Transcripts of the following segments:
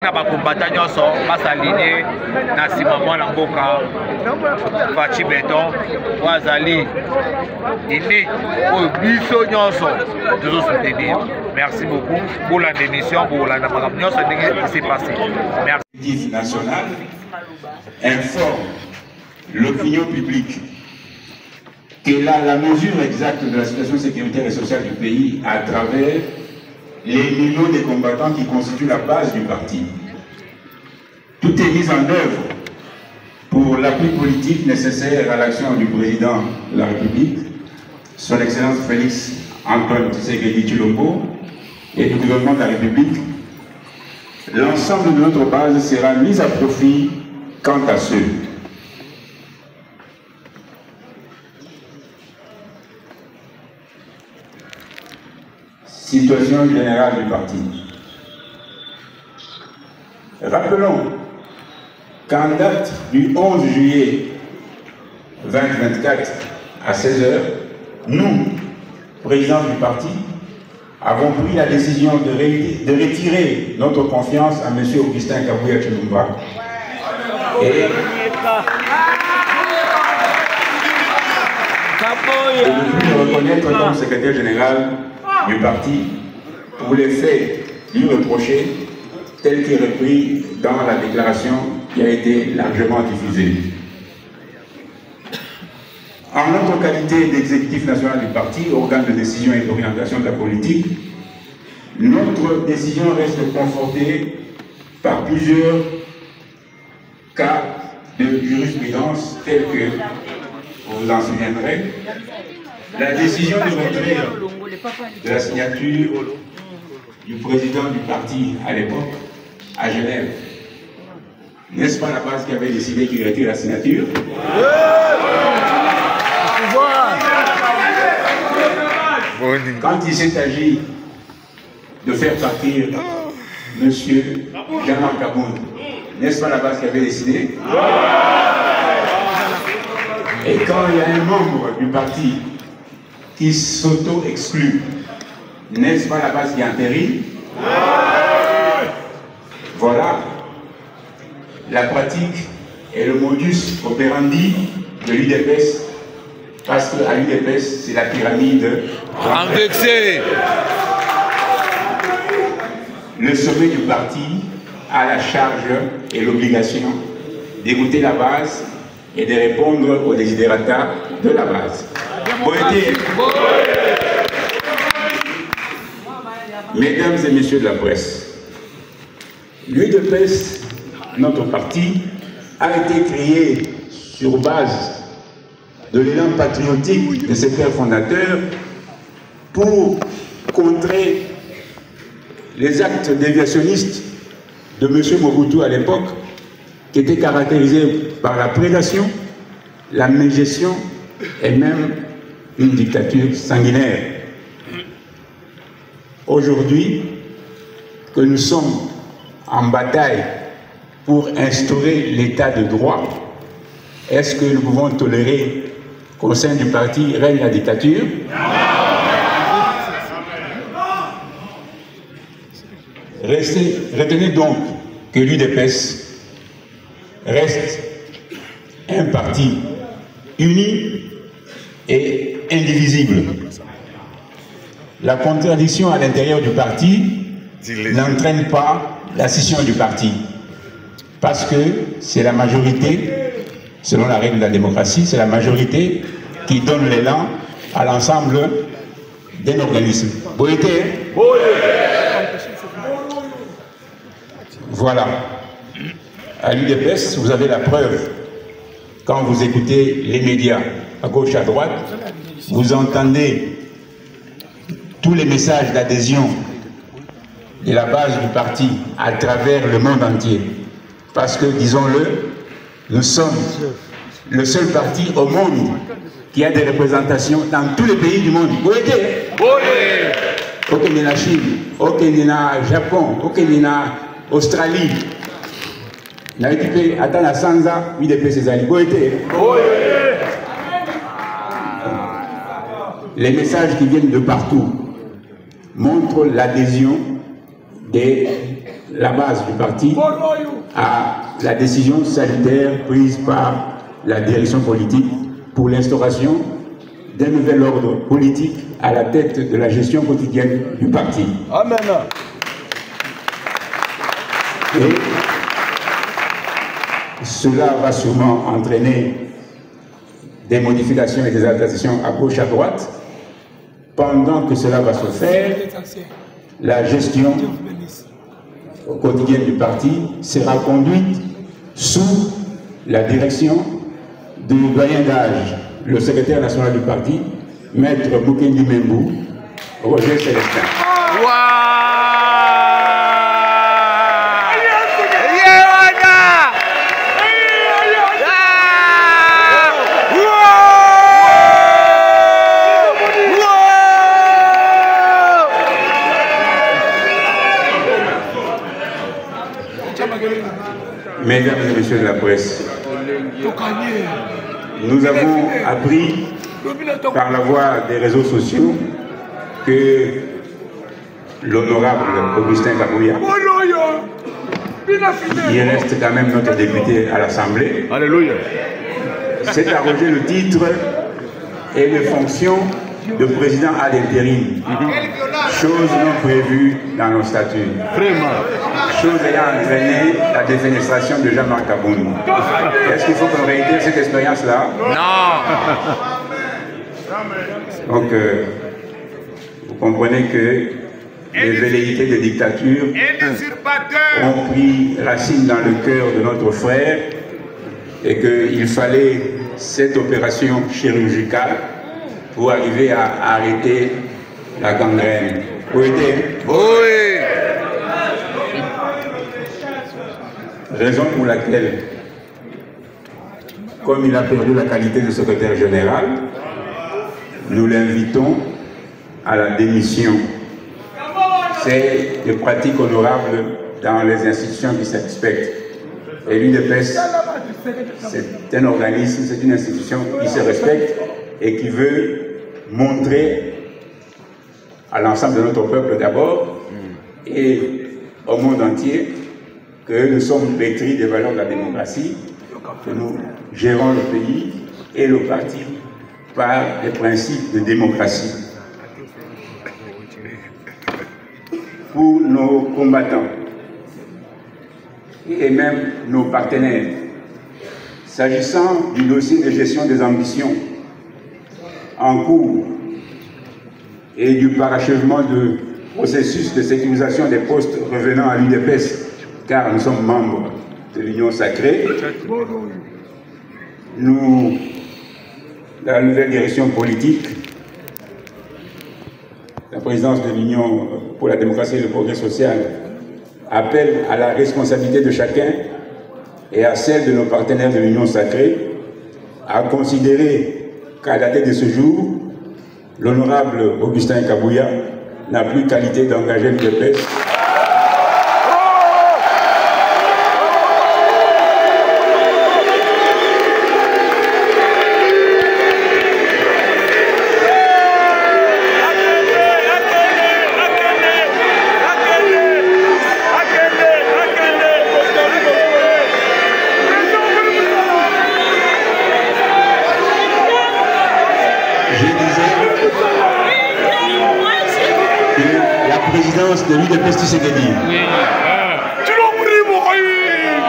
na bakombata nyonso basaline na nsima mwana mboka Fachi Beton oyo azali unique oyo biso nyonso tozosoutenir. Merci beaucoup pour la démission, pour la nyonso ndenge s'est passé. Merci. L'exécutif national informe l'opinion publique que la mesure exacte de la situation sécuritaire et sociale du pays à travers les millions de combattants qui constituent la base du parti. Tout est mis en œuvre pour l'appui politique nécessaire à l'action du président de la République, son Excellence Félix Antoine Tshisekedi Tshilombo et du gouvernement de la République. L'ensemble de notre base sera mis à profit quant à ceux situation générale du parti. Rappelons qu'en date du 11 juillet 2024 à 16 h, nous, présidents du parti, avons pris la décision de retirer notre confiance à M. Augustin Kabuya Tshilombo et de le reconnaître comme secrétaire général du parti pour les faits lui reprochés tels que repris dans la déclaration qui a été largement diffusée. En notre qualité d'exécutif national du parti, organe de décision et d'orientation de la politique, notre décision reste confortée par plusieurs cas de jurisprudence tels que, vous vous en souviendrez, la décision de retrait de la signature du président du parti à l'époque à Genève. N'est-ce pas la base qui avait décidé qu'il retire la signature? Quand il s'est agi de faire partir M. Jean-Marc Kabound, n'est-ce pas la base qui avait décidé? Et quand il y a un membre du parti qui s'auto-exclut, n'est-ce pas la base qui entérine? Voilà la pratique et le modus operandi de l'UDPS, parce qu'à l'UDPS, c'est la pyramide indexée. Le sommet du parti a la charge et l'obligation d'écouter la base et de répondre aux desiderata de la base. Mesdames et messieurs de la presse, l'UDPS, notre parti, a été créé sur base de l'élan patriotique de ses pères fondateurs pour contrer les actes déviationnistes de M. Mobutu à l'époque, qui étaient caractérisés par la prédation, la mégestion et même une dictature sanguinaire. Aujourd'hui, que nous sommes en bataille pour instaurer l'état de droit, est-ce que nous pouvons tolérer qu'au sein du parti règne la dictature? Retenez donc que l'UDPS reste un parti uni et indivisible. La contradiction à l'intérieur du parti n'entraîne pas la scission du parti, parce que c'est la majorité, selon la règle de la démocratie, c'est la majorité qui donne l'élan à l'ensemble d'un organisme. Voilà. À l'UDPS, vous avez la preuve. Quand vous écoutez les médias à gauche, à droite, vous entendez tous les messages d'adhésion de la base du parti à travers le monde entier. Parce que, disons-le, nous sommes le seul parti au monde qui a des représentations dans tous les pays du monde. Vous êtes au Kenya, Chine, au Kenya, Japon, au Kenya, Australie. Attends la Sanza, oui, depuis ces années. Les messages qui viennent de partout montrent l'adhésion des la base du parti à la décision salutaire prise par la direction politique pour l'instauration d'un nouvel ordre politique à la tête de la gestion quotidienne du parti. Amen. Et cela va sûrement entraîner des modifications et des adaptations à gauche, à droite. Pendant que cela va se faire, la gestion quotidienne du parti sera conduite sous la direction du doyen d'âge, le secrétaire national du parti, Maître Mukendi Membou, Roger Célestin. Mesdames et messieurs de la presse, nous avons appris par la voie des réseaux sociaux que l'honorable Augustin Kabouya, qui reste quand même notre député à l'Assemblée, s'est arrogé le titre et les fonctions de président à l'intérim, chose non prévue dans nos statuts, chose ayant entraîné la défenestration de Jean-Marc Kaboun. Est-ce qu'il faut qu'on réitère cette expérience-là? Non. Donc, vous comprenez que les velléités de dictature ont pris racine dans le cœur de notre frère et qu'il fallait cette opération chirurgicale pour arriver à arrêter la gangrène. Vous aidez? Oui. Raison pour laquelle, comme il a perdu la qualité de secrétaire général, nous l'invitons à la démission. C'est des pratiques honorables dans les institutions qui se respectent. Et l'UDPS, c'est un organisme, c'est une institution qui se respecte et qui veut montrer à l'ensemble de notre peuple d'abord et au monde entier que nous sommes pétris des valeurs de la démocratie, que nous gérons le pays et le parti par les principes de démocratie. Pour nos combattants et même nos partenaires, s'agissant du dossier de gestion des ambitions en cours et du parachèvement du processus de sécurisation des postes revenant à l'UDPS, car nous sommes membres de l'Union sacrée, nous, la nouvelle direction politique, la présidence de l'Union pour la démocratie et le progrès social, appelle à la responsabilité de chacun et à celle de nos partenaires de l'Union sacrée à considérer qu'à dater de ce jour, l'honorable Augustin Kabouya n'a plus qualité d'engager l'UDPS. De l'UDPS Tshisekedi.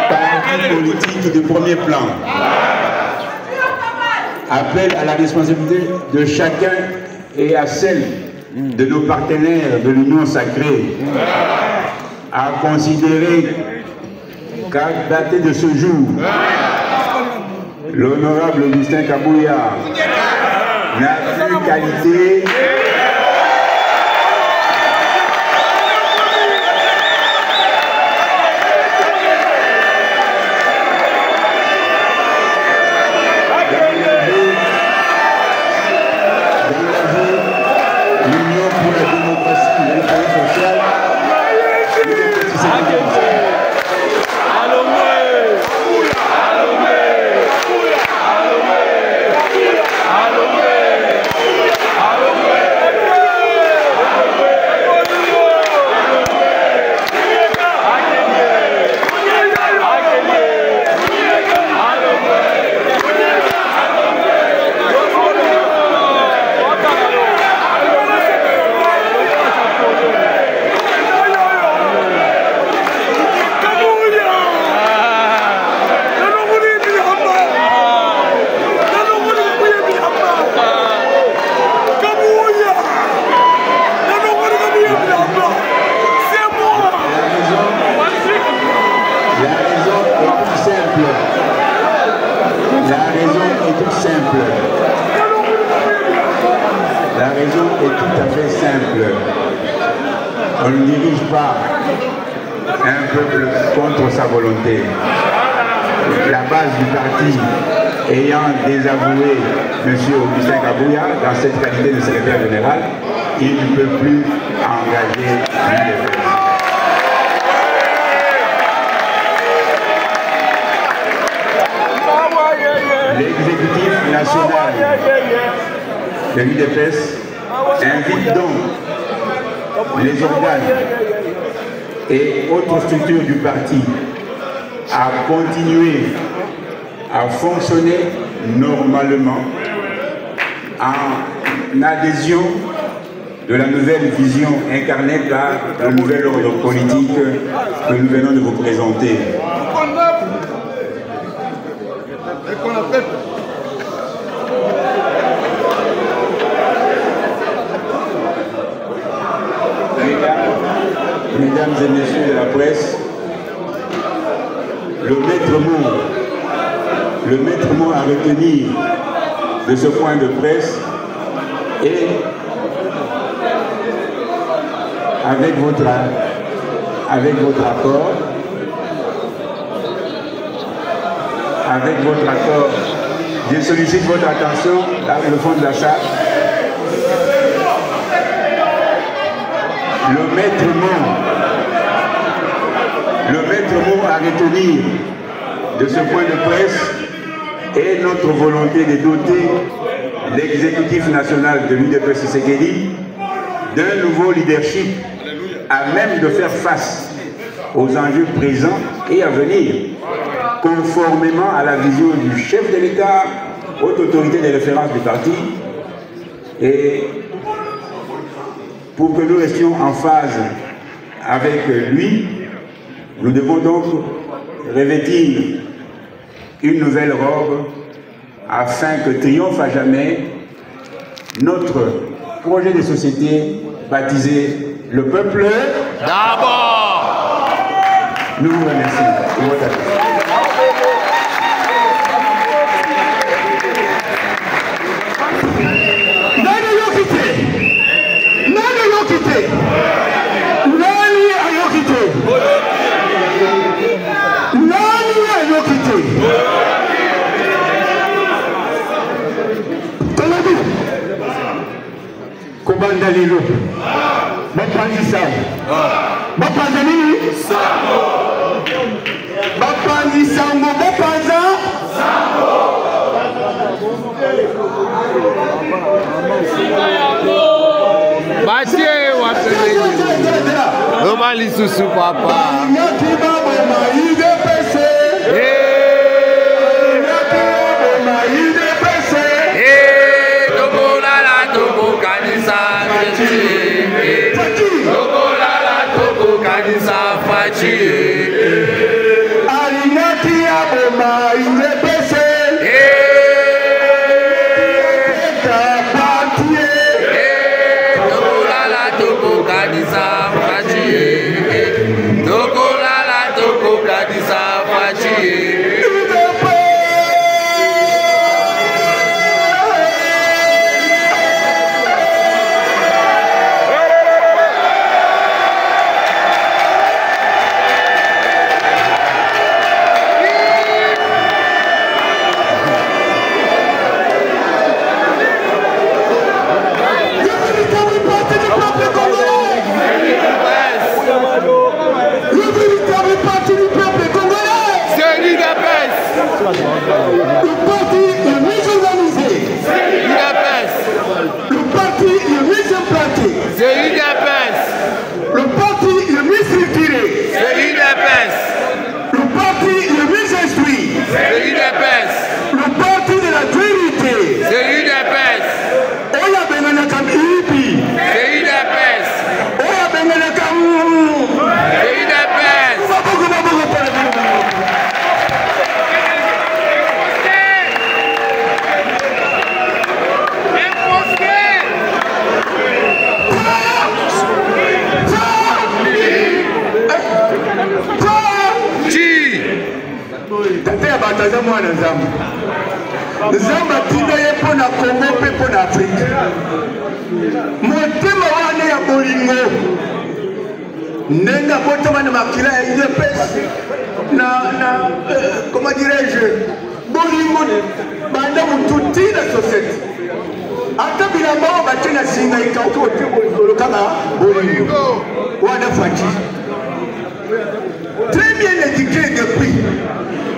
Parti politique de premier plan. Appelle à la responsabilité de chacun et à celle de nos partenaires de l'Union sacrée à considérer qu'à dater de ce jour, l'honorable Augustin Kabouya n'a plus qualité Allô, On ne dirige pas un peuple contre sa volonté. La base du parti ayant désavoué M. Augustin Kabouya dans cette qualité de secrétaire général, il ne peut plus engager l'UDPS. L'exécutif national de l'UDPS invite donc les organes et autres structures du parti à continuer à fonctionner normalement en adhésion de la nouvelle vision incarnée par le nouvel ordre politique que nous venons de vous présenter. Mesdames et messieurs de la presse, le maître mot à retenir de ce point de presse est avec votre accord, je sollicite votre attention dans le fond de la salle. Le maître mot à retenir de ce point de presse est notre volonté de doter l'exécutif national de l'UDPS Tshisekedi d'un nouveau leadership à même de faire face aux enjeux présents et à venir, conformément à la vision du chef de l'État, haute autorité de référence du parti, et pour que nous restions en phase avec lui, nous devons donc revêtir une nouvelle robe afin que triomphe à jamais notre projet de société baptisé Le Peuple d'abord. Nous vous remercions pour votre attention. Kobanda lelo bapanzi sango bapanza nini sango bapanzi sango bapanza sango batie wapele Roma lisusu papa Zamba tina ye pona Congo pe pona Afrique. Motema wane ya bolingo Nenga botama na makila ya UDPS comment dirais-je, bolingo banda mututi na société. Ata bilamba batena singa ikauto tebo kama bolingo. Wana fati. Très bien éduqué depuis.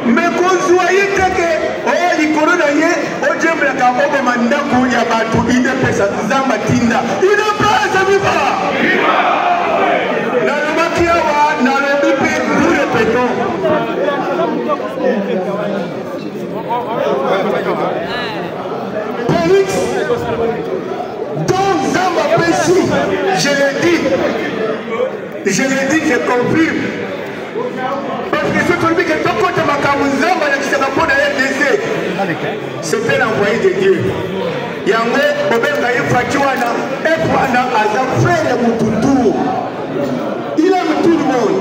Mais qu'on soit que oh les coronaye oh j'aime la kaboba mandaku ya batu UDPS zamba tinda. Il ne pas ça viva. Na lumakia wa na lubipe nous répétons. Félix dans Zamba Pessi, je l'ai dit, je confirme. Parce que ce truc que ton côté Makamuzamba qui s'est rapport à RDC, c'était l'envoyé de Dieu. Yango, Obenga Fatiwana, et Fwana, Azam frère Moutoudou. Il aime tout le monde.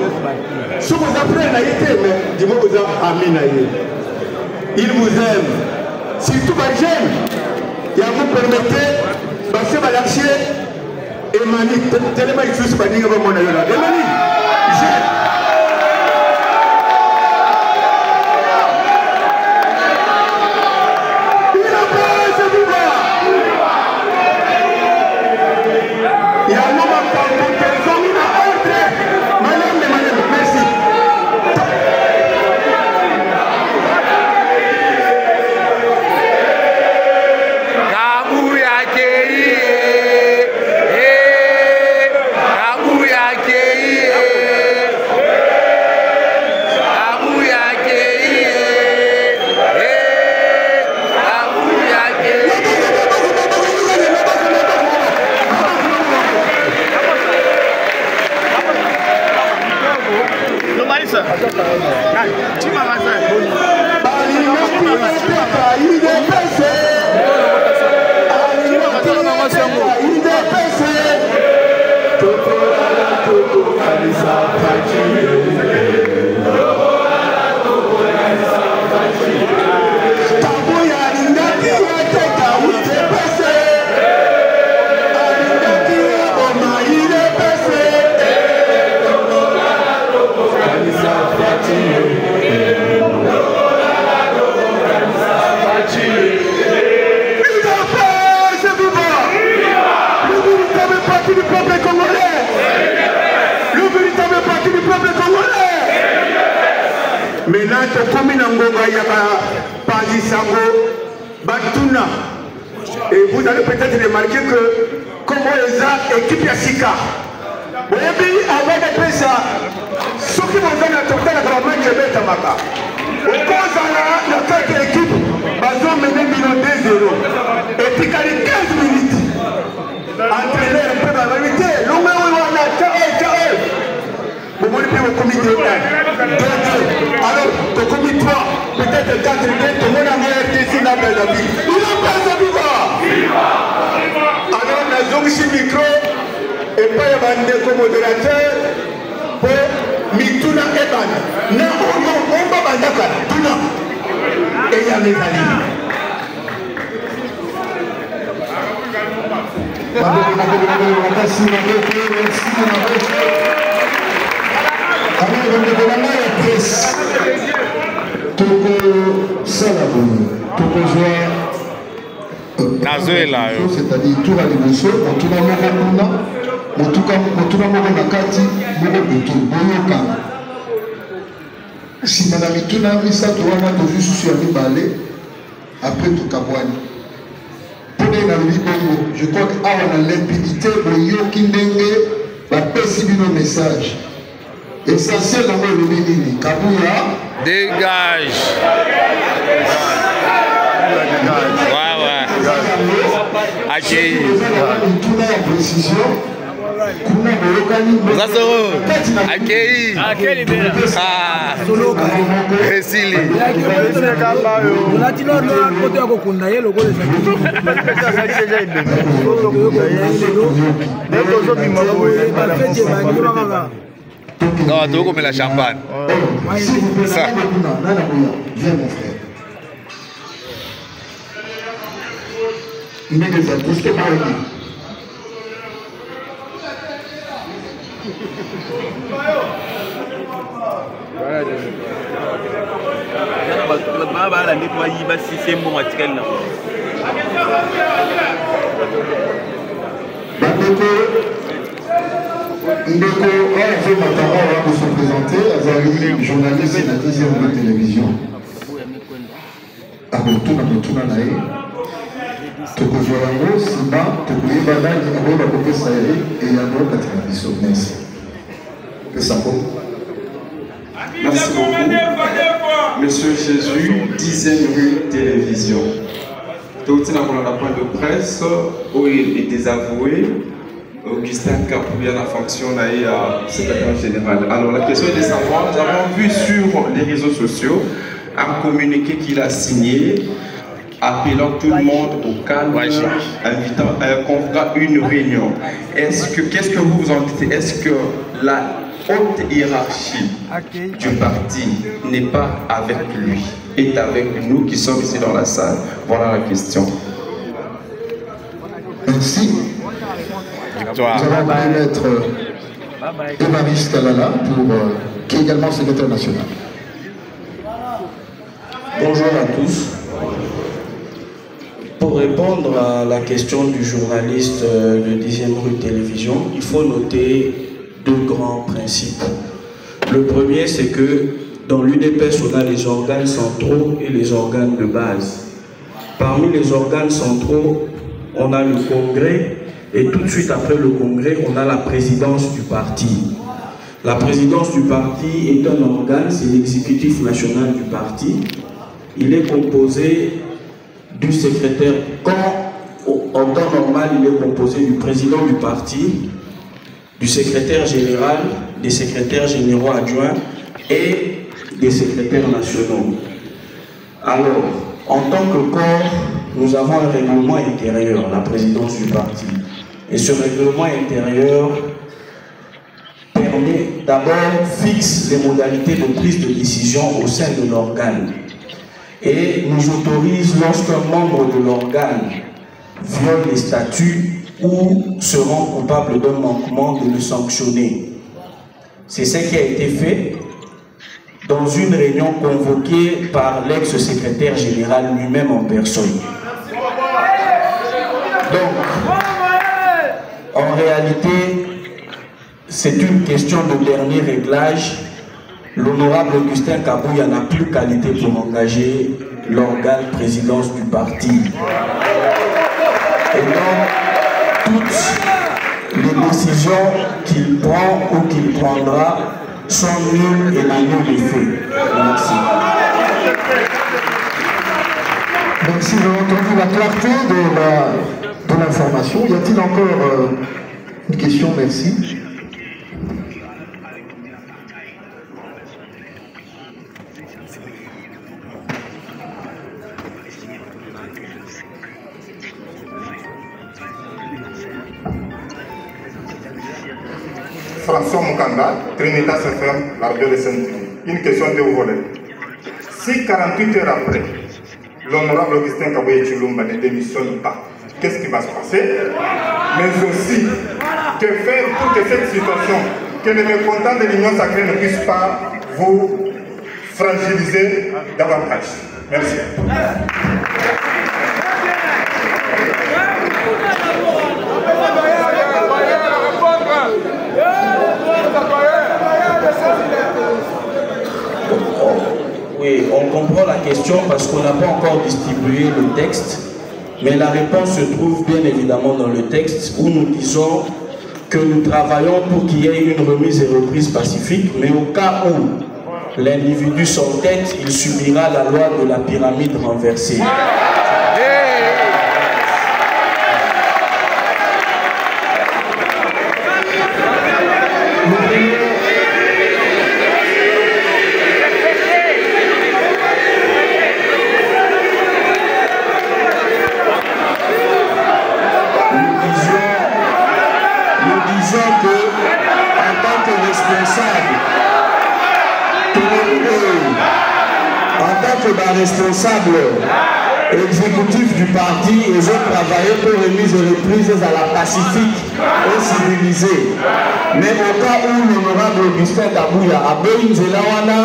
Si vous apprenez à été, mais dis-moi vous avez amis. Il vous aime. Si tout va j'aime, il vous permettez de passer à l'action. Emani, tellement il faut pas dire que mon aïe là. Emani, j'aime. Et vous allez peut-être remarquer que comme les équipe Yassika, vous avez avec des ça, ceux qui vont dans la total à la main de Betamaka. Au cause à notre équipe, ils ont mené 2-0. Et puis quand il y a 15 minutes, entraîner un peu la vérité, l'homme est au vous voulez bien au comité de alors, au comité 3, peut-être 4 minutes, tout le monde a RTC dans la vie. Il n'a pas de vivre. Alors, nous avons ce micro et pas de comme modérateur pour Mituna Eban. Non, on va Bandaka, Tuna. Et il y a mes amis. Merci. Alors, c'est-à-dire tout à l'émotion, on tourne si madame Mituna Misa Tourana toujours sur les balais après tout Kabouani. Je crois qu'on a l'impudité de Yokindenge va percevoir nos messages. Essentiel dans le Bénin, Kabouya. Dégage. Ouais. Accueilli. Accueilli. Ah. Récili. Non, tu veux comme la champagne. Ça. Viens mon frère. Il est des artistes qui parlent. Ndeko, on va se présenter, Azali, journaliste de la 10e télévision. À Botuna Nae, Tokozorango, Sima, Tokoyebana, Yabo, la Côte Sahel et Yabo, Katrinabiso. Merci. Merci beaucoup. Monsieur Jésus, 10e rue télévision. Tout le monde a point de presse où il est désavoué. Augustin Kapouya, la fonction à secrétaire général. Alors la question est de savoir, nous avons vu sur les réseaux sociaux un communiqué qu'il a signé appelant tout le monde au calme, invitant qu'on fera une réunion. Qu'est-ce que vous en dites? Est-ce que la haute hiérarchie du parti n'est pas avec lui, est avec nous qui sommes ici dans la salle? Voilà la question. Merci. Nous allons mettre Émaris Kalala, qui est également secrétaire national. Bonjour à tous. Pour répondre à la question du journaliste de 10e rue télévision, il faut noter deux grands principes. Le premier, c'est que dans l'UDPS, on a les organes centraux et les organes de base. Parmi les organes centraux, on a le congrès. Et tout de suite après le congrès, on a la présidence du parti. La présidence du parti est un organe, c'est l'exécutif national du parti. Il est composé du secrétaire, en temps normal, il est composé du président du parti, du secrétaire général, des secrétaires généraux adjoints et des secrétaires nationaux. Alors, en tant que corps, nous avons un règlement intérieur, la présidence du parti. Et ce règlement intérieur permet d'abord, fixe les modalités de prise de décision au sein de l'organe et nous autorise lorsqu'un membre de l'organe viole les statuts ou se rend coupable d'un manquement de le sanctionner. C'est ce qui a été fait dans une réunion convoquée par l'ex-secrétaire général lui-même en personne. Donc, en réalité, c'est une question de dernier réglage. L'honorable Augustin Kapouya n'a plus qualité pour engager l'organe présidence du parti. Et donc, toutes les décisions qu'il prend ou qu'il prendra sont nulles et n'ont nul effet. Merci. Merci, j'ai entendu la clarté de l'information. Y a-t-il encore une question? Merci. François Mukanda, Trinitas FM, la radio de Saint-Denis. Une question de vous voler. Si 48 heures après, l'honorable Augustin Kapouya Tshilumba ne démissionne pas, qu'est-ce qui va se passer? Mais aussi, que faire pour que cette situation, que les mécontents de l'Union sacrée ne puissent pas vous fragiliser davantage? Merci. Oui, on comprend la question parce qu'on n'a pas encore distribué le texte, mais la réponse se trouve bien évidemment dans le texte où nous disons que nous travaillons pour qu'il y ait une remise et reprise pacifique, mais au cas où l'individu s'entête, il subira la loi de la pyramide renversée. Responsable exécutif du parti et je travaillais pour remise et reprises à la pacifique et civilisée. Mais au cas où l'honorable Augustin Kapouya a besoin de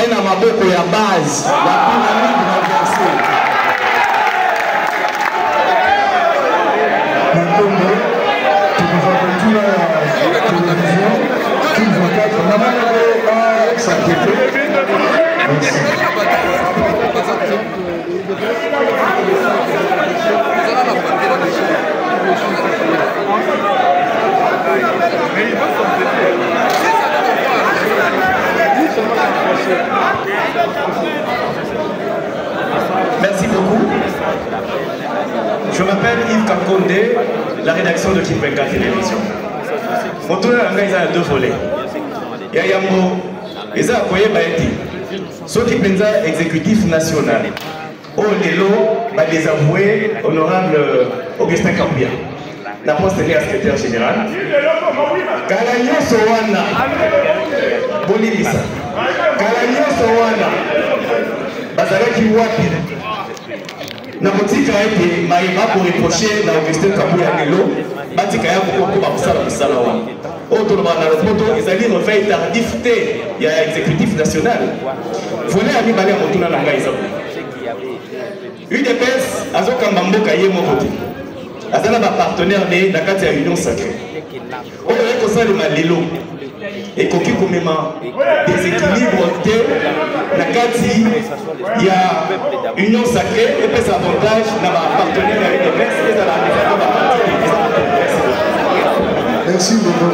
na maboko ya base la pyramide renversée. Maintenant, tu nous as vécu la télévision, tu nous as quatre, on a même à s'inquiéter. Merci. Merci beaucoup. Je m'appelle Yves Kakondé, la rédaction de Kipenka Télévision. Mon tour il y a deux volets. Il y a Yambo, et ça a été ce qui est exécutif national. Au Lelo, désavoué, honorable Augustin Kabouya. La poste est à secrétaire général. Kalanyo Sowana, Bolivisa. Kalanyo Sowana, Bazaraki Wapi. Namotika ete maïma pour reprocher na Augustin Kabouya Lelo, batika ya pour basala basala wa. Autre na poto ezali réveil tardif te ya exécutif national. Volet ami bale motuna na ngai za. UDPS azokamba mboka ye moko te. Azana ba partenaire de la kati ya Union Sacrée. Oyo ko salima lelo ekoki komema déséquilibre te na kati ya Union Sacrée et pesa avantage na ba partenaire ya UDPS et za la ba parti. Merci beaucoup.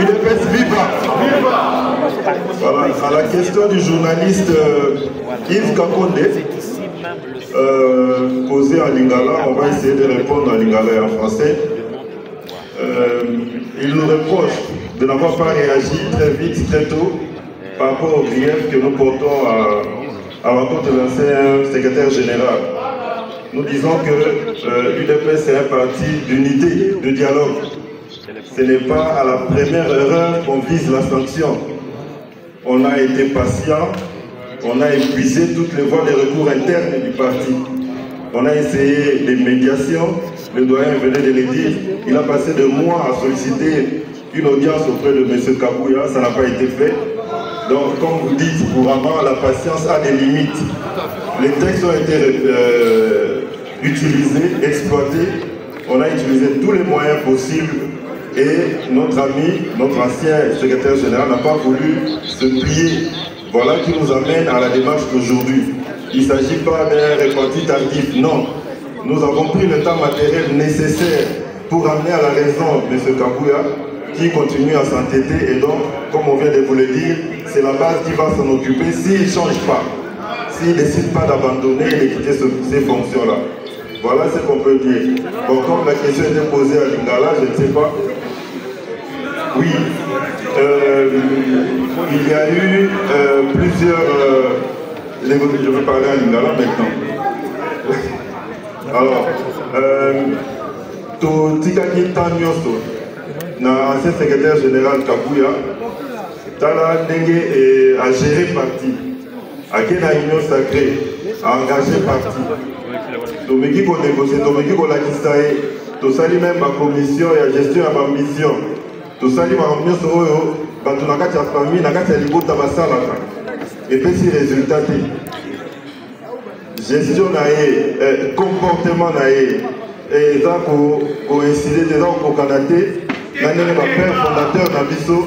UDPS viva. Voilà, à la question du journaliste Yves Kakondé, posée en lingala, on va essayer de répondre en lingala et en français. Il nous reproche de n'avoir pas réagi très vite, très tôt, par rapport au grief que nous portons à l'encontre de l'ancien secrétaire général. Nous disons que l'UDPS est un parti d'unité, de dialogue. Ce n'est pas à la première erreur qu'on vise la sanction. On a été patient, on a épuisé toutes les voies de recours internes du parti. On a essayé des médiations, le doyen venait de le dire, il a passé des mois à solliciter une audience auprès de M. Kabouya, ça n'a pas été fait. Donc, comme vous dites couramment, la patience a des limites. Les textes ont été utilisés, exploités. On a utilisé tous les moyens possibles et notre ami, notre ancien secrétaire général n'a pas voulu se plier. Voilà qui nous amène à la démarche d'aujourd'hui. Il ne s'agit pas d'un repenti tardif, non. Nous avons pris le temps matériel nécessaire pour amener à la raison M. Kabouya, qui continue à s'entêter et donc, comme on vient de vous le dire, c'est la base qui va s'en occuper s'il ne change pas, s'il ne décide pas d'abandonner et de quitter ces fonctions-là. Voilà ce qu'on peut dire. Bon, comme la question était posée à Lingala, je ne sais pas. Oui, il y a eu plusieurs... je vais parler à Lingala maintenant. Alors, Tikaki Tanyoso, ancien secrétaire général Kabouya, Tala Dengue a géré parti, a gagné la Union Sacrée, a engagé parti. Tomeki ko négocier, Tomeki ko lakisaye, tosali même ma commission et la gestion de ma mission. Tosali ma commission oyo, bato na kati ya famille, na kati ya libota basalaka. Et puis si résultat gestion naie, comportement naie, et ça coïncider déjà au Canada, l'année le père fondateur na biso,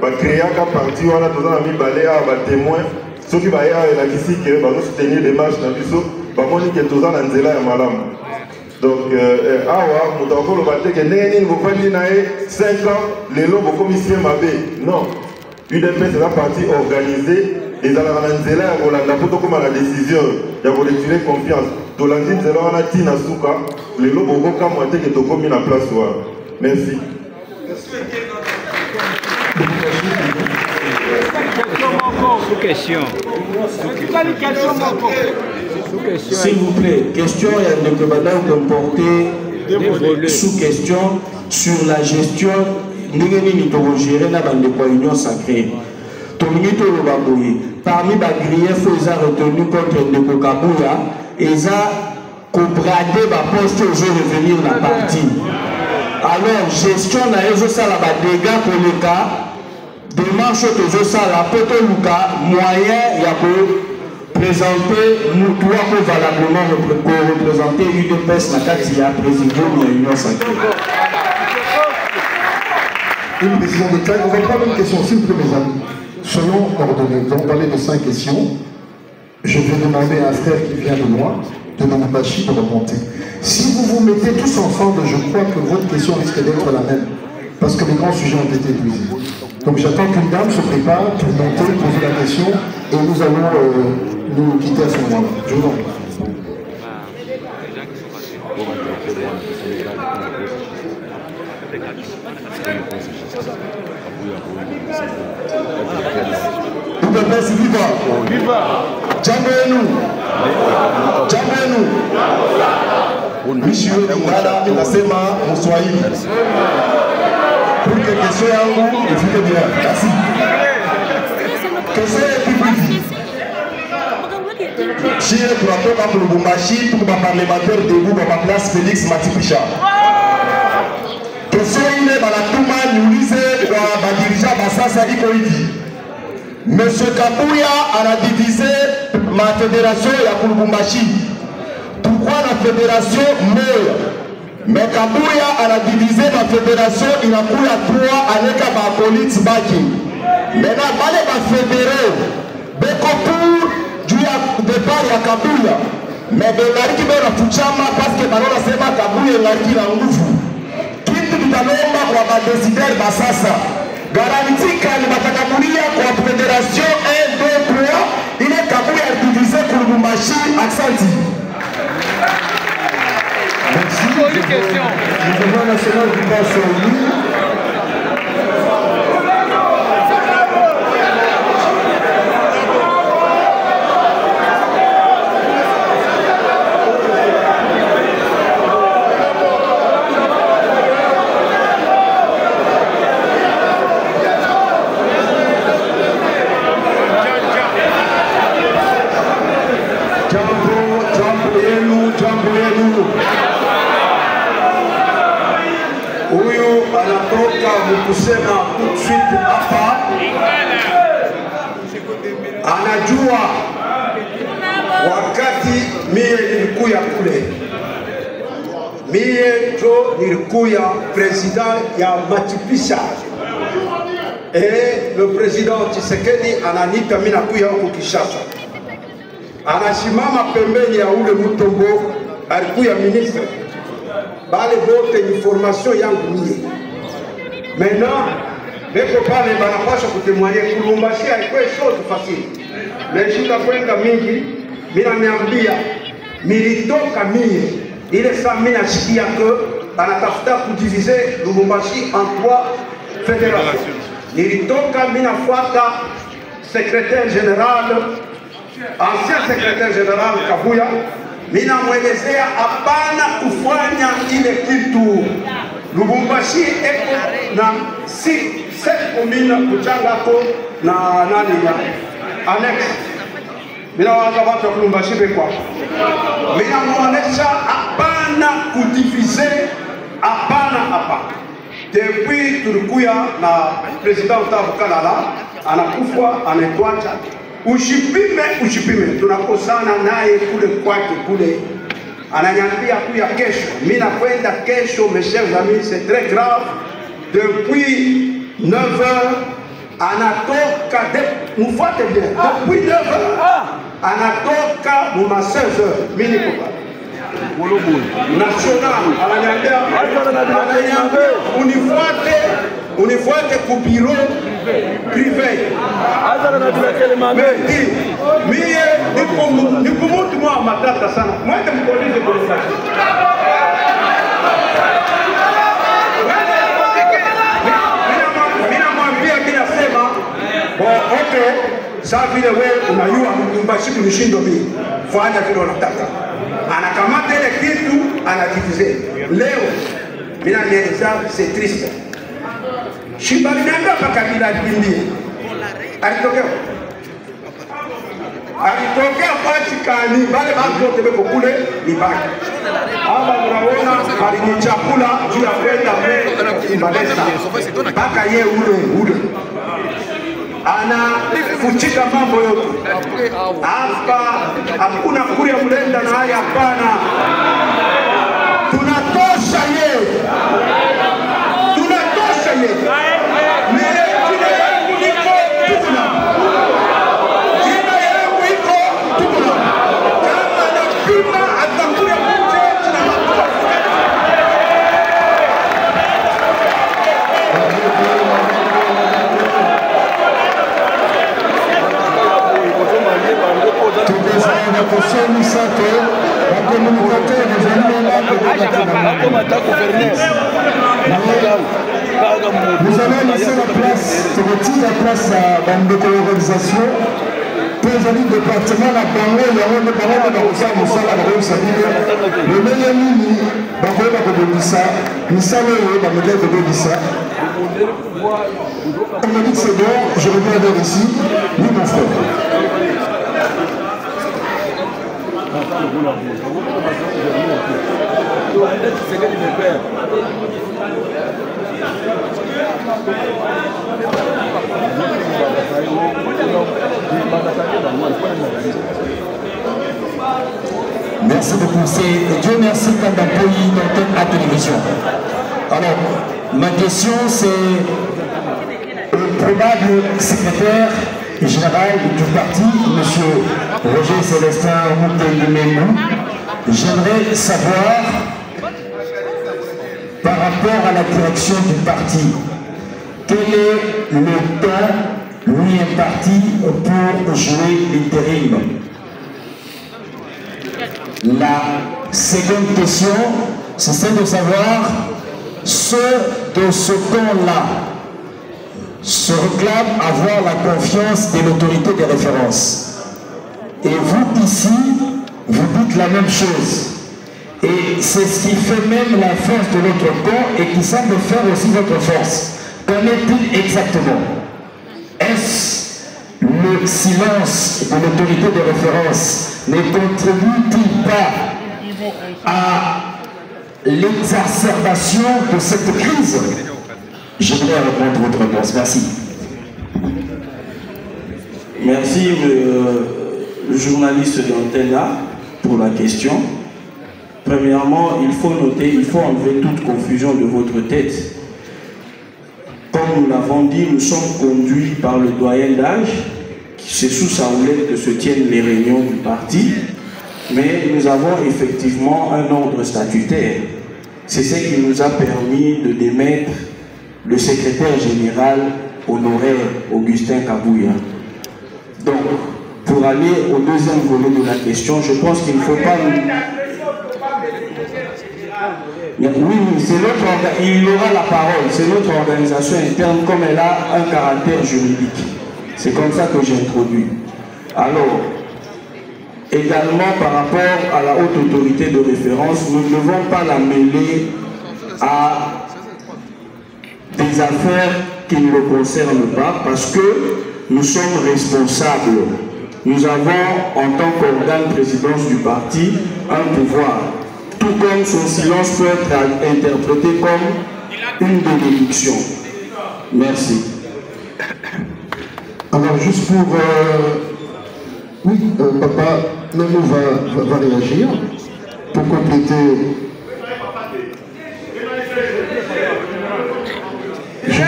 ba créer un parti wana toza na mibale a ba témoin, ceux qui va y avoir la kisi que va nous soutenir les marches na biso, ba moni que toza na nzela ya malamu. Donc awa mutako lo batte que neni vous faites naie 5 ans, les lobes commissaire mabe. Non. UDPS c'est un parti organisé. Et dans la nzela ya kolanda po tokoma na décision ya koretire confiance tolandi nzela wana tina suka lelo bokokamwa te ke tokomi na place wana. Merci. Sous-question. S'il vous plaît, question il y a des commandants comportés sous-question sur la gestion nous gérer la bande de union sacrée. Parmi les griefs ils ont retenu contre Ndeko Kabouya, ils ont cobradé ma poste aux revenir la partie. Alors, gestion na ezo sala ba dégâts pour le cas, démarche ezo sala poto luka moyen ya ko présenter mutua ko valablement représenter UDPS na kati ya président de l'Union sacrée. Une décision de taille. On va prendre une question, s'il vous plaît, mes amis. Soyons ordonnés. Nous allons parler de 5 questions. Je vais demander à un frère qui vient de loin, de Nambashi, de remonter. Si vous vous mettez tous ensemble, je crois que votre question risque d'être la même. Parce que les grands sujets ont été épuisés. Donc j'attends qu'une dame se prépare pour monter, poser la question, et nous allons nous quitter à ce moment-là. Je vous en prie. UDPS viva! Viva! Jambo yenu! Jambo yenu! Monsieur Lingala inasema Mswahili. Pour que question yangu ifike bien. Merci. Question ya public. Chie tunatoka Lubumbashi pour ba parlementaire debout ba place Félix Matipisha. Question ile banatuma niulize kwa badirija basasa iko hivi. Monsieur Kabouya a divisé ma fédération ya Lubumbashi. Pourquoi la fédération meurt? Mais Kabouya a divisé ma fédération, il a pris à 3 avec ma police baki. Maintenant, balé ma fédéré, beko pour du départ ya Kabouya. Mais Benari qui veut la Fuchama parce que maintenant c'est ma Kabouya qui la nguvu. Kitu tutalomba kwa badesider basasa. Garantie kali batakabulia kwa fédération 1, 2, 3, il est Kabouya divisé pour Lubumbashi, Aksanti. Merci. Le gouvernement national du Bas sur lui. Jambo yenu. Huyu anatoka mkusema tout de suite hapa, anajua wakati mie nilikuya kule, mie jo nilikuya president ya Matipisha, et le président Tshisekedi ananiita mimi nakuya huko Kinshasa, anasimama pembeni ya ule Mutombo alikuya ministre. Bale vote information yangu mie. Maintenant, beko pale banapaswa kutemwanye Lubumbashi haikuwa chose facile. Meshuka kwenda mingi, mina niambia, militoka mie, ile saa mina shikia que anatafuta kudiviser Lubumbashi en 3 fédérations. Nilitoka mina fuata secrétaire général, ancien secrétaire général Kabouya, mina mwelezea hapana kufanya ile kitu. Lubumbashi eko na 7 komina kuchangako na nani ya annex. Mina waza watu wa Lubumbashi bekwa. Mina mwelezea hapana kudiviser, hapana. Depuis tulikuya na president Tabu Kalala, anakufa anetwacha. Ushipime, tunakosana naye kule kwake kule. Ananiambia kuya kesho. Mimi nakwenda kesho, mes chers amis, c'est très grave. Depuis 9h, anatoka mfuate bien. Depuis 9h, anatoka muma 16h. Mimi niko national. Ananiambia unifuate ku bureau privé. Mie niko mtu mwa matata sana. Mwende mpolize polisi. Mina mwambia bila sema okay, saa vile wewe unajua mbashi kunishindo mimi, fanya vile unataka. Anakamata ile kitu anakifize. Leo mimi naeleza c'est triste. Shimba linaenda mpaka bila kimbia. Alitokea Patikani, wale watu wote wako kule ni baki. Hapa unaona bali chakula juu ya kwenda mbele. Mpaka yeye ule. Ana kuchika mambo yote. Hapa hakuna kuria mlenda na haya hapana. Tunatosha yeye. Nous allons laisser la place, je retire la place à l'organisation. Pour les départements, la banque, il y a un département dans le meilleur mini, on m'a dit que c'est bon, je reviens vers ici, oui mon frère. Merci beaucoup. Dieu merci quand un pays d'antenne à télévision. Alors, ma question c'est le probable secrétaire général du parti, M. Roger Célestin Moutélimemou. J'aimerais savoir, par rapport à la direction du parti, quel est le temps lui imparti pour jouer l'intérim? La seconde question, c'est celle de savoir ceux de ce camp-là se réclament avoir la confiance de l'autorité des références. Et vous, ici, vous dites la même chose. Et c'est ce qui fait même la force de notre camp et qui semble faire aussi votre force. Qu'en est-il exactement? Est-ce le silence de l'autorité de référence ne contribue-t-il pas à l'exacerbation de cette crise? J'aimerais répondre votre réponse. Merci. Merci, le journaliste d'Antena, pour la question. Premièrement, il faut noter, il faut enlever toute confusion de votre tête. Comme nous l'avons dit, nous sommes conduits par le doyen d'âge. C'est sous sa houlette que se tiennent les réunions du parti. Mais nous avons effectivement un ordre statutaire. C'est ce qui nous a permis de démettre le secrétaire général honoraire Augustin Kabouya. Donc, pour aller au deuxième volet de la question, je pense qu'il ne faut pas... Oui, c'est notre il aura la parole, c'est notre organisation interne comme elle a un caractère juridique. C'est comme ça que j'introduis. Alors, également par rapport à la haute autorité de référence, nous ne devons pas la mêler à des affaires qui ne le concernent pas parce que nous sommes responsables. Nous avons, en tant qu'organe présidence du parti, un pouvoir. Tout comme son silence peut être interprété comme une bénédiction. Merci. Alors juste pour... Oui, papa, Nono va réagir pour compléter. Je sais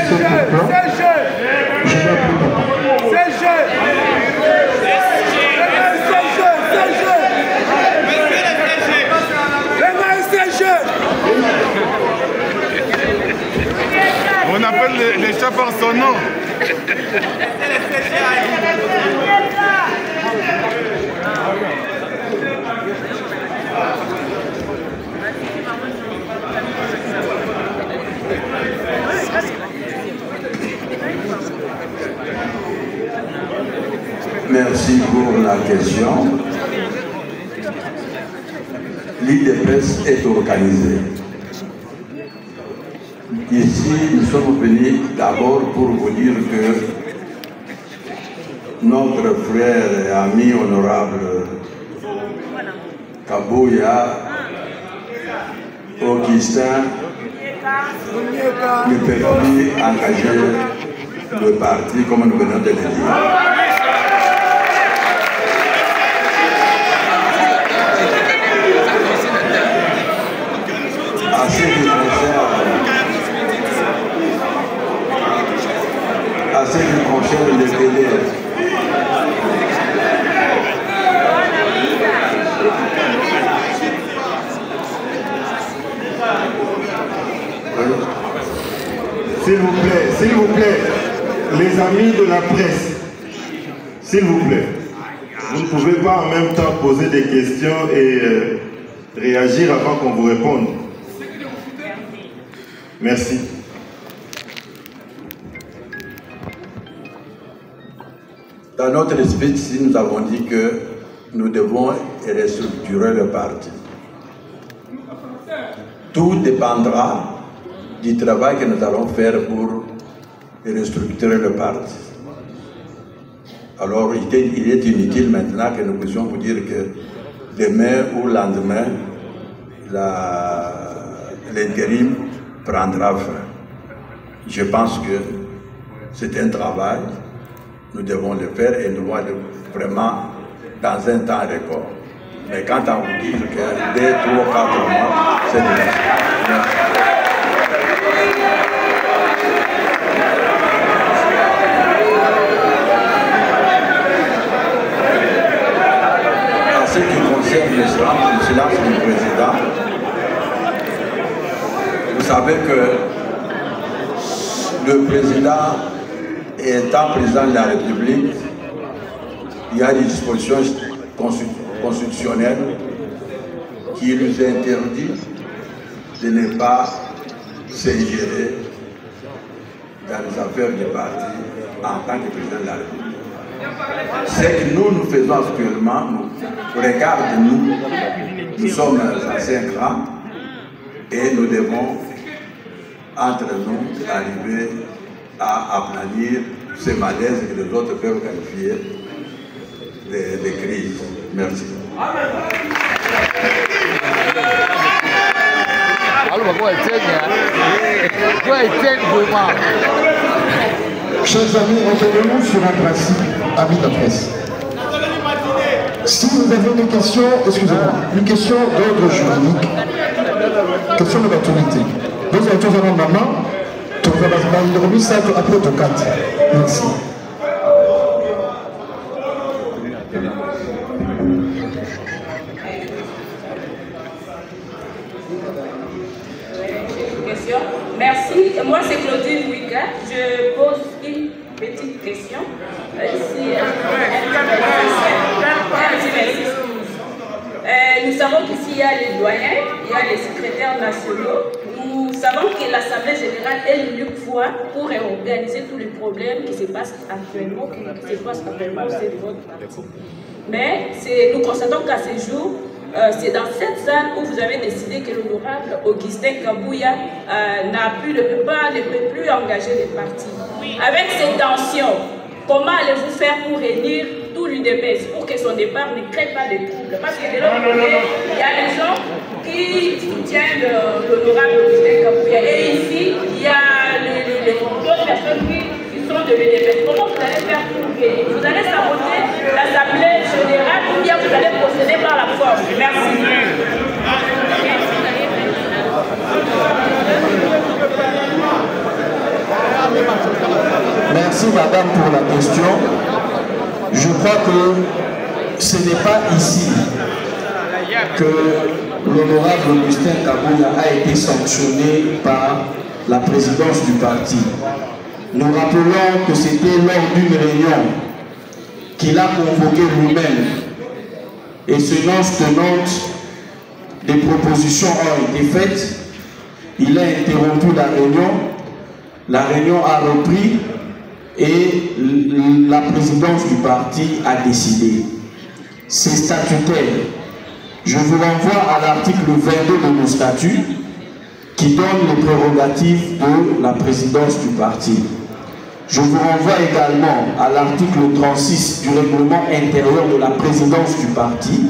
pourquoi. Je vais appeler papa. On appelle les chefs par son nom. la question, l'IDPS est organisée. Ici, nous sommes venus d'abord pour vous dire que notre frère et ami honorable Kabouya Augustin ne peut plus engager le parti comme nous venons de le dire. À ce qui concerne les délais, s'il vous plaît, les amis de la presse, s'il vous plaît, vous ne pouvez pas en même temps poser des questions et réagir avant qu'on vous réponde. Merci. Dans notre esprit, nous avons dit que nous devons restructurer le parti. Tout dépendra du travail que nous allons faire pour restructurer le parti. Alors, il est inutile maintenant que nous puissions vous dire que demain ou le lendemain, l'intérim prendra fin. Je pense que c'est un travail, nous devons le faire et nous devons le vraiment dans un temps record. Mais quand on vous dit que 2, 3, 4 mois, c'est bien. En ce qui concerne le silence du président, vous savez que le président, étant président de la République, il y a des dispositions constitutionnelles qui nous interdisent de ne pas s'ingérer dans les affaires du parti en tant que président de la République. Ce que nous faisons actuellement, regarde-nous, nous sommes anciens grands et nous devons, entre nous, arriver à aplanir ces malaises que les autres peuvent qualifier de crise. Merci. Chers amis, revenons sur un principe, amis de la presse. Si vous avez des questions, excusez-moi, une question d'ordre juridique, question de l'autorité. Vous avez tous un maman, tu vas remis ça après ton 4. Merci. Merci. Moi, c'est Claudine Wika. Je pose une petite question. Nous savons qu'ici, il y a les doyens, il y a les secrétaires nationaux. Nous savons que l'Assemblée générale est l'unique fois pour organiser tous les problèmes qui se passent actuellement, au sein de votre parti. Mais nous constatons qu'à ce jour, c'est dans cette salle où vous avez décidé que l'honorable Augustin Kabouya ne peut plus engager les partis. Avec ces tensions, comment allez-vous faire pour réunir tout l'UDPS pour que son départ ne crée pas de troubles? Parce que de l'autre côté, il y a des gens qui soutiennent l'honorable Augustin Kabouya. Et ici, il y a d'autres personnes qui sont de l'UDPS. Comment vous allez faire pour gagner? Vous allez saboter l'Assemblée générale ou bien vous allez procéder par la force? Merci. Merci madame pour la question. Je crois que ce n'est pas ici que l'honorable Augustin Kabouya a été sanctionné par la présidence du parti. Nous rappelons que c'était lors d'une réunion qu'il a convoqué lui-même et selon tenante des propositions ont été faites. Il a interrompu la réunion a repris et la présidence du parti a décidé. c'est statutaire. Je vous renvoie à l'article 22 de nos statuts qui donne les prérogatives de la présidence du parti. Je vous renvoie également à l'article 36 du règlement intérieur de la présidence du parti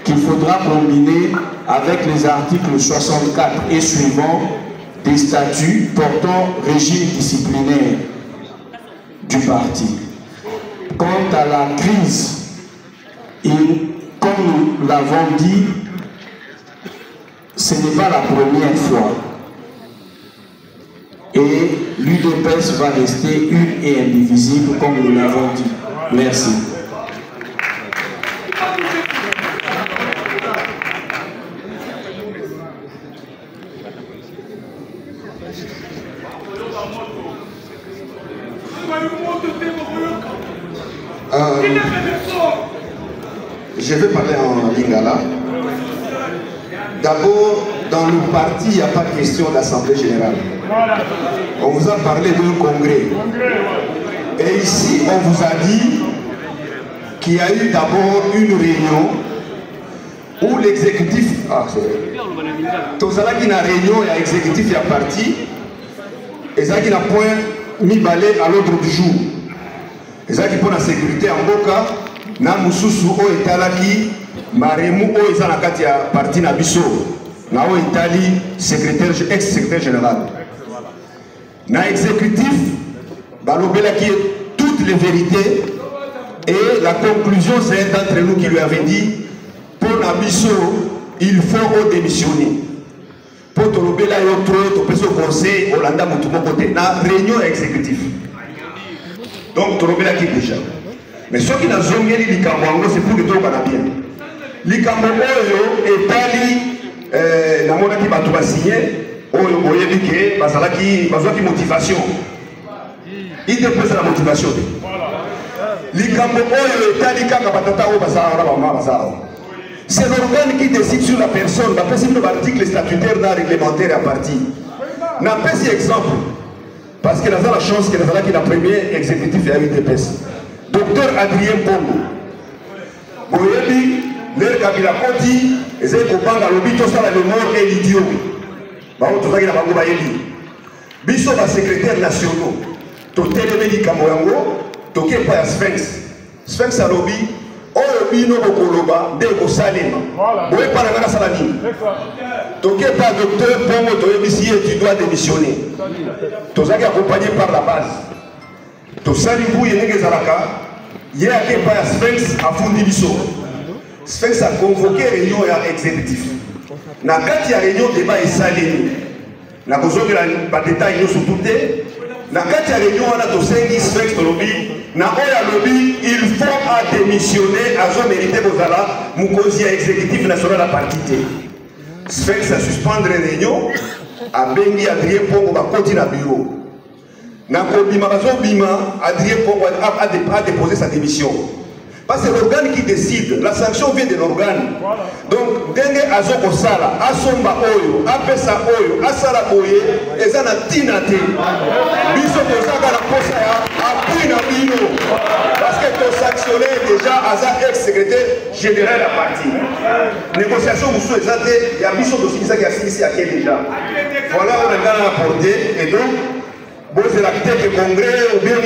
qu'il faudra combiner avec les articles 64 et suivants des statuts portant régime disciplinaire du parti. Quant à la crise, comme nous l'avons dit, ce n'est pas la première fois. Et l'UDPS va rester une et indivisible, comme nous l'avons dit. Merci. Je vais parler en lingala. D'abord, dans le parti, il n'y a pas de question d'assemblée générale. On vous a parlé d'un congrès. Et ici, on vous a dit qu'il y a eu d'abord une réunion où l'exécutif... Ah, c'est tout ça qui a réunion, il y a exécutif, il y a parti. Et ça qui n'a point mis balai à l'ordre du jour. Et ça qui pour la sécurité en Boka, na mususu o etalaki maremu o ezana kati ya parti na biso na o etali ex-secrétaire général na exécutif balobelaki toutes les vérités et la conclusion c'est d'entre nous qui lui avait dit pour na biso il faut démissionner pour tolobela yo trop to peso conseil Olanda mutu moko te na réunion exécutif donc tolobelaki déjà. Mais ce qui n'a jamais dit l'Ikambo, c'est pour que tout le monde bien. L'Ikambo est allé, la monnaie qui va signer, il y a motivation. Il dépose la motivation. L'Ikambo est allé c'est l'organe qui décide sur la personne. C'est l'article statutaire d'un réglementaire à partir. N'a pas si exemple. Parce qu'il a la chance qu'il a la première exécutif à l'UDPS. Docteur Adrien Pongo, Boyebi, l'air Kabila Koti, et c'est Kopanga, l'obito ça le mort et l'idiot. Bao tout ça qui n'a pas goûté. Biso va secrétaire national. Toté le médicament yango, toké pas Sphinx. Sphinx a lobby, oyobi no bokoloba, de Gosalema. Boye pas la salami. Toké pas docteur Pongo, toyebi si tu dois démissionner. Tout ça qui est accompagné par la base. To salibu yenenge zalaka ye ake pa Sphinx a fundi biso. Sphinx a convoqué réunion ya exécutif. Na kati ya réunion débat esalemi. Na kozongela ba détail yo surtout te. Na kati ya réunion wana to sengi Sphinx lobby na oya lobby il faut à démissionner à zo mérité bozala mukozi ya exécutif national la parti te. Sphinx a suspendre réunion a bengi Adrien Pongo ba koti na bureau. Adrien Pongo a déposé sa démission. Parce que c'est l'organe qui décide. La sanction vient de l'organe. Donc, Denge Azoko Sala, Asomba Oyo, Apesa Oyo, Asala Oye, et ça n'a tinate. Biso Kosaka la Posa, Apina Bino. Parce que tu as sanctionné déjà Aza ex-secrétaire général à parti. Négociation, vous souhaitez, il y a Biso Dosinisa qui a signé ici à quel déjà. Voilà, on a apporté. Et donc, bon, c'est la tête du congrès, ou bien on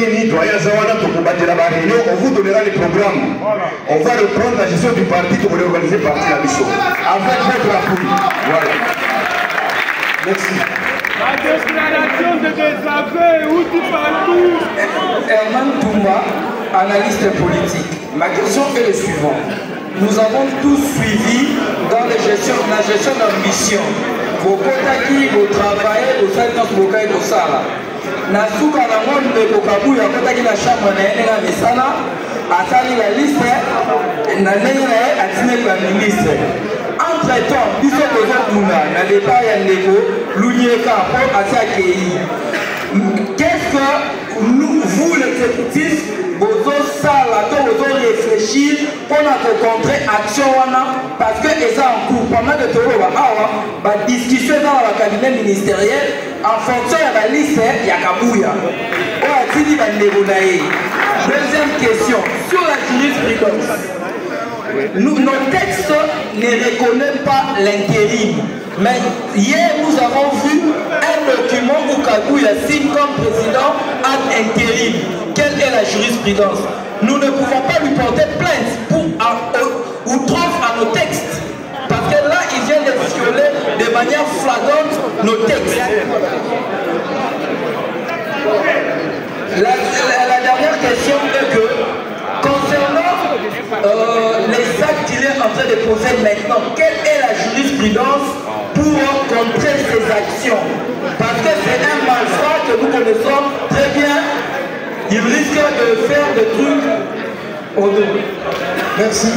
vous donnera les programmes. On va reprendre la gestion du parti pour réorganiser le parti à Bissau. Avec votre appui. Voilà. Merci. La déclaration de désaveu, où tu parles? Herman Toumba, analyste politique. Ma question est le suivant. Nous avons tous suivi dans la gestion d'ambition. Vos kotaki, vos travailleurs, vos salles, vos cailles, vos salles. Nasuka na ngombe kokabuya kotaki na chambre na yene na misana atali la liste na ndenge na ye atine kwa ministre. Entre temps, biso kozokuna na départ ya ndeko Lunyeka po Asiakei. Qu'est-ce que vous l'exécutif bozo sala to bozo réfléchir pour notre contrer action wana parce que eza en cours pendant de toro ba discussion dans le cabinet ministériel en fonction de la liste ya Kabuya. O atili ba ndebo na ye. Deuxième question sur la jurisprudence. Nos textes ne reconnaissent pas l'intérim. Mais hier, nous avons vu un document où Kabouya signe comme président ad intérim. Quelle est la jurisprudence? Nous ne pouvons pas lui porter plainte pour outrance à nos textes. Parce que là, il vient de violer de manière flagrante nos textes. La dernière question est que, concernant les actes qu'il est en train de poser maintenant, quelle est la jurisprudence pour contrer ces actions? Parce que c'est un malfrat que nous connaissons très bien. Il risque de faire des trucs au dos. Merci.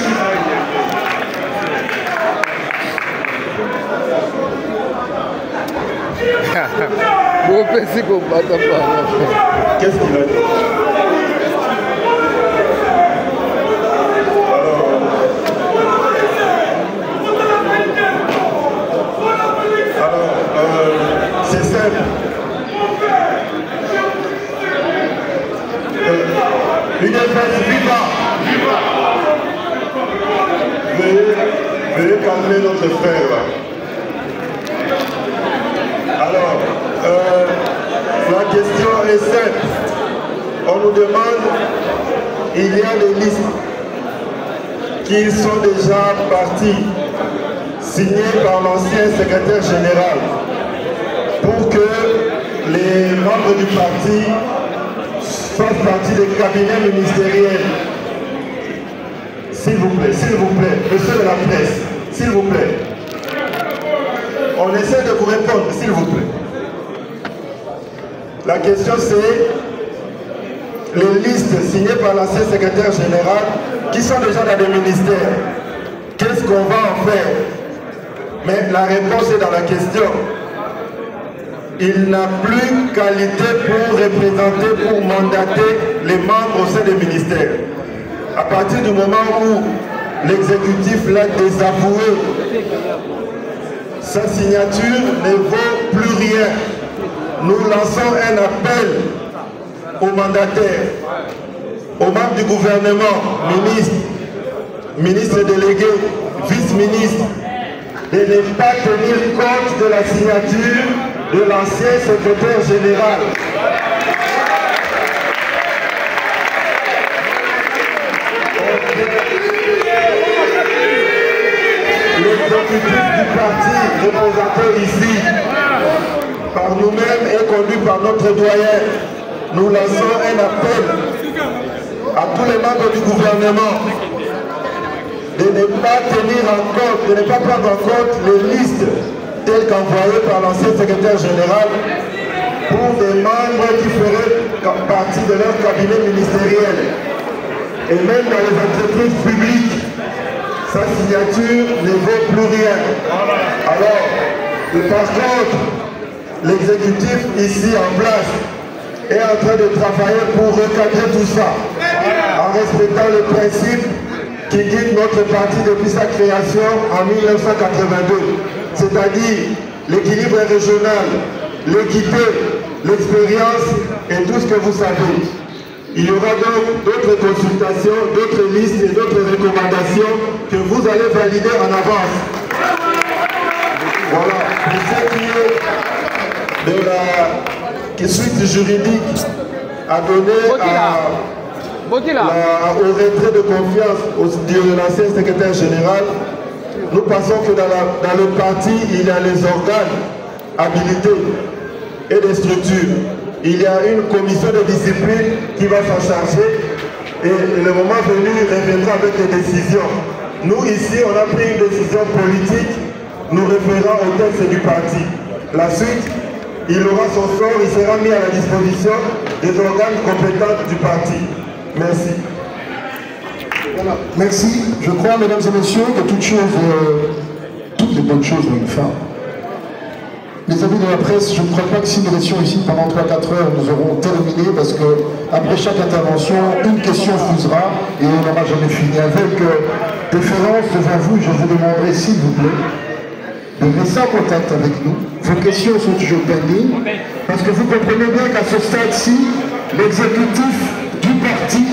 Qu'est-ce qu'il a dit? C'est simple. L'UDPS, viva! Veuillez calmer notre frère là. Alors, la question est simple. On nous demande, il y a des listes qui sont déjà parties, signées par l'ancien secrétaire général, pour que les membres du parti fassent partie des cabinets ministériels. S'il vous plaît, monsieur de la presse, s'il vous plaît. On essaie de vous répondre, s'il vous plaît. La question c'est les listes signées par l'ancien secrétaire général qui sont déjà dans les ministères. Qu'est-ce qu'on va en faire? Mais la réponse est dans la question. Il n'a plus qualité pour représenter, pour mandater les membres au sein des ministères. À partir du moment où l'exécutif l'a désavoué, sa signature ne vaut plus rien. Nous lançons un appel aux mandataires, aux membres du gouvernement, ministres délégués, vice-ministres, de ne pas tenir compte de la signature de l'ancien secrétaire général. L'exécutif du parti représenté ici par nous-mêmes et conduit par notre doyen, nous lançons un appel à tous les membres du gouvernement de ne pas tenir en compte, de ne pas prendre en compte les listes telles qu'envoyées par l'ancien secrétaire général pour des membres qui feraient partie de leur cabinet ministériel. Et même dans les entreprises publiques, sa signature ne vaut plus rien. Alors, par contre, l'exécutif ici en place est en train de travailler pour recadrer tout ça, en respectant le principe qui guide notre parti depuis sa création en 1982, c'est-à-dire l'équilibre régional, l'équité, l'expérience et tout ce que vous savez. Il y aura donc d'autres consultations, d'autres listes et d'autres recommandations que vous allez valider en avance. Voilà, pour ce qui est de la suite juridique à donner au retrait de confiance de l'ancien secrétaire général, nous pensons que dans le parti, il y a les organes habilités et des structures. Il y a une commission de discipline qui va s'en charger et le moment venu, reviendra avec des décisions. Nous, ici, on a pris une décision politique, nous référant au texte du parti. La suite, il aura son sort, il sera mis à la disposition des organes compétents du parti. Merci. Voilà. Merci. Je crois, mesdames et messieurs, que toutes les bonnes choses ont une fin. Les amis de la presse, je ne crois pas que si nous restions ici pendant 3-4 heures, nous aurons terminé parce que après chaque intervention, une question fusera et on n'aura jamais fini. Avec déférence devant vous, je vous demanderai, s'il vous plaît, de rester en contact avec nous. Vos questions sont toujours pending parce que vous comprenez bien qu'à ce stade-ci, l'exécutif du parti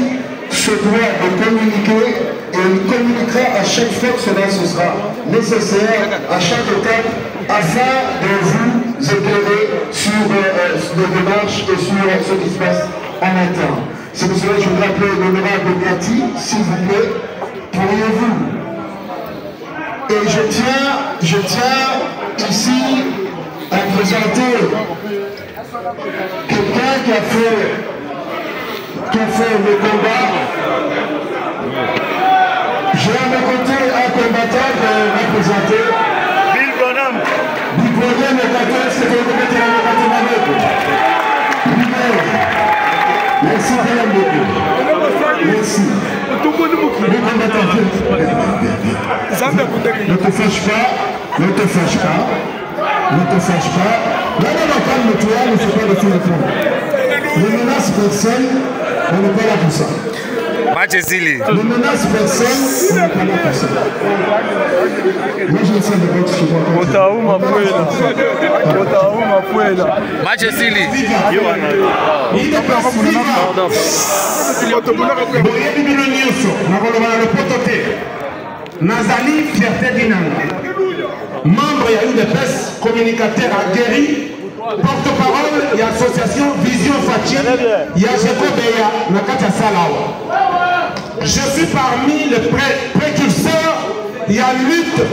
se ce droit de communiquer et il communiquera à chaque fois que cela ce sera nécessaire, à chaque étape, afin de vous éclairer sur nos démarches et sur ce qui se passe en interne. C'est pour cela que je voudrais appeler l'honorable Gatti, s'il vous plaît, pourriez-vous. Et je tiens ici à présenter quelqu'un qui a fait le combat. J'ai à mes côtés un combattant de représenter. Bill Bonham. Bill Bonham est à c'est le merci Madame beaucoup. Merci. Ne te fâche pas, ne te fâche pas, ne te fâche pas. Non, calme-toi, ne fais pas de tout le temps. Ne menace personne, on n'est pas là pour ça. Ne menace personne, on n'est pas là pour ça. Moi je ne sais pas si je vois. Otauma Puela. Match Sili. Nazali fierté d'inanga. Membre ya UDPS, communicateur aguerri, porte-parole et association Vision Fachi, ya Jacob Beya, Nakata Salawa. Je suis parmi les précurseurs, il y a lutte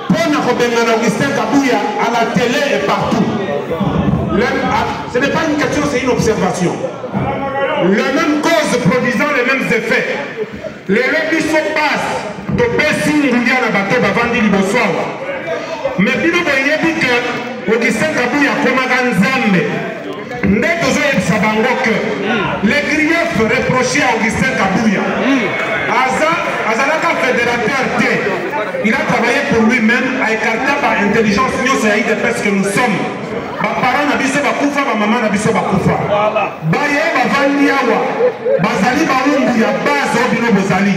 pour Robert Augustin Kabouya à la télé et partout. Ce n'est pas une question, c'est une observation. Les mêmes causes produisant les mêmes effets. Les lobbies se passent de Bessin Rouliana Bateau Bavandi Liboswawa. Mais Bino Boyebi que Augustin Kabouya Komaganzambe. Ndeko Zoyeb Sabango que les griefs reprochés à Augustin Kabouya. Azalaka fédérateur T. Il a travaillé pour lui-même à écarter par intelligence parce que nous sommes. Parents n'abissent pas Koufa, maman n'abissent pas Koufa. Baye bavandi awa, bazali baumbu ya base obino bozali.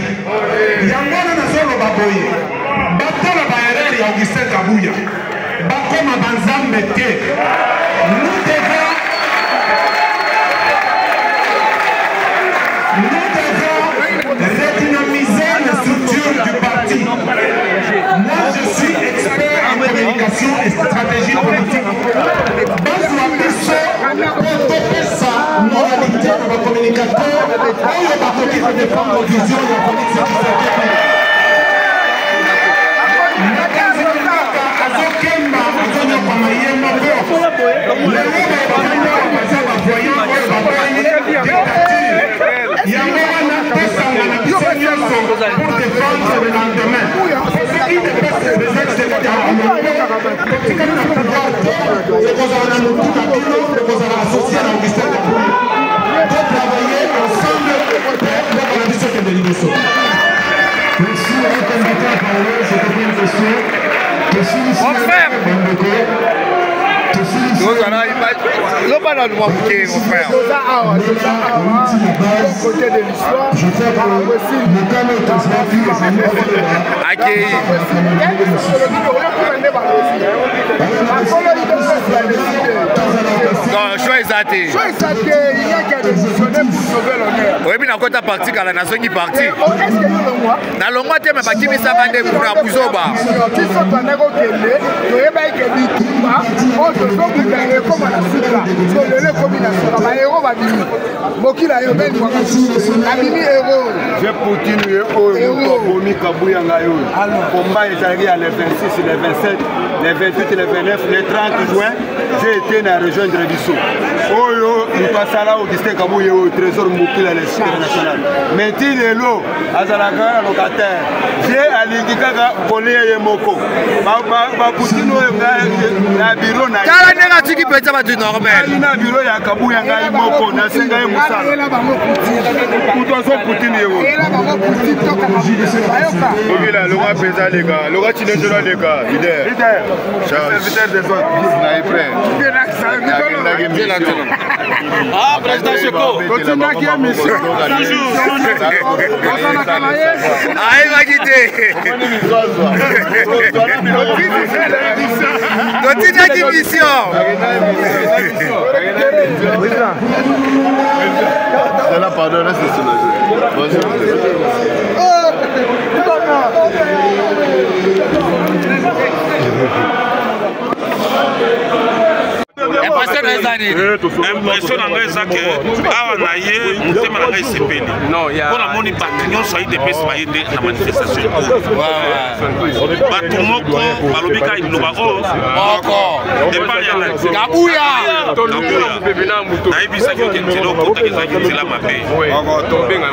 Yangona na solo baboye. Batola baereri ya Augustin Kabouya. Bakoma banzambe te. Nous devons redynamiser les structures du parti. Moi je suis expert en communication et stratégie politique. Moralité de vos communicateurs, on va pas défendre nos visions de la politique. Pour défendre le lendemain. Ce qui dépasse les ex-secrétaires associés à Augustin Kabouya. De travailler ensemble pour la mission de l'Ibosso. Merci à vous combattants à parler, c'était une question. Mon frère. Oui, mais dans le parti, la nation qui parti. Dans le mois, tu m'as dit que ça va être pour la Bouzoba. J'ai continué au Kabouya Ngayo. Combat est arrivé les 26, les 27, les 28, les 29, les 30 juin. J'ai été dans la région de Reviso. Nous passons là au district Kabouya au trésor Moukila, les secrétaires nationaux. Maintenant, les lots, Azalaga, locataire. J'ai à l'Indikaka, Polé et Moko. Bakutino, la bureau, n'a pas de normal. Na bureau ya Kabouya Ngayo Moko, na Senga et Moussa. Ok, là, Laura Péza, les gars. Laura Tinejela, les gars. Leader. Serviteur des autres. Ah, président Cheko. Continue qui est mission. Ah, il va quitter. Continue qui mission. là, pardon, là, c'est soulagé. Bonjour. Impression na ngai eza ke awa na ye motema na ngai esepeli mpo namoni bato nyonso ayi depesi baye nde na manifestation bato moko balobi ka liloba oyo moko epali ya kabuya nayebisaki oke nzela okotaki ezalaki nzela mabe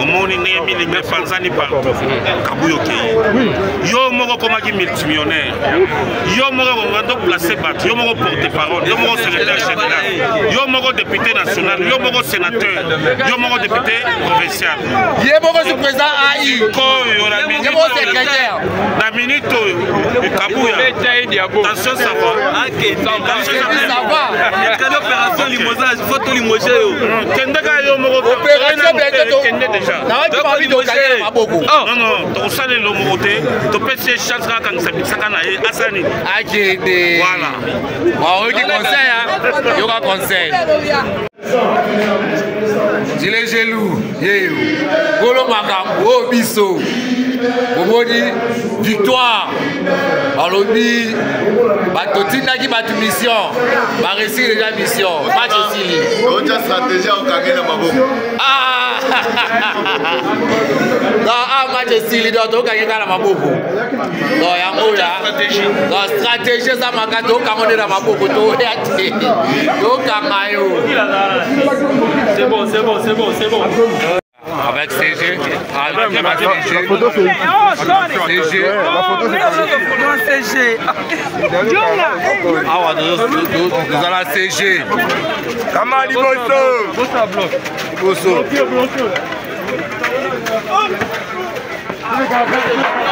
omoni ndenge milimo epanzani partout kabuya okei yo moko okomaki multimillionnaire yo moko okokando place bato yo moko porte parole yo moko secrétaire général yo moko député national yo moko sénateur yo moko député provincial ye moko si président AI koyo na minute moko secrétaire na minute oyo kabuya attention ça va ça va quelle opération limosage faut to limoger yo kendeka yo moko opération bientôt kende déjà na tu pas envie de gagner maboko non non to sale lo moko te to pese chance ka kangisa bisaka na ye asani akende voilà wa oki conseil hein yoga conseil Gilet gelou yeyo golo makambo o biso omoni victoire balobi batotindaki bato mission baresili déjà mission match esili oja stratégie okangela maboko match esili donc tokangela na maboko donc yango ya stratégie eza makati okangone na maboko toya te tokanga yo. C'est bon, c'est bon, c'est bon, c'est bon. Avec CG, avec CG. La photo c'est CG. La photo c'est CG. Ah ouais, nous allons à CG. Kamali Bosso. Bosso.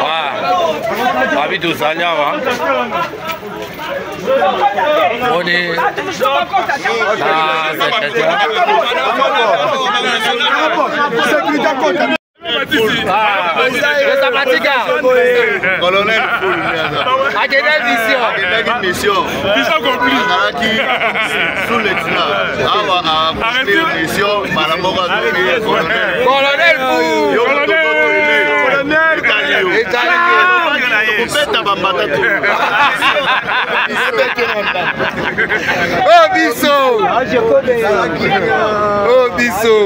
Ouais. Avis de Zania, va. On est colonel mission sous-lieutenant mission colonel oh biso oh biso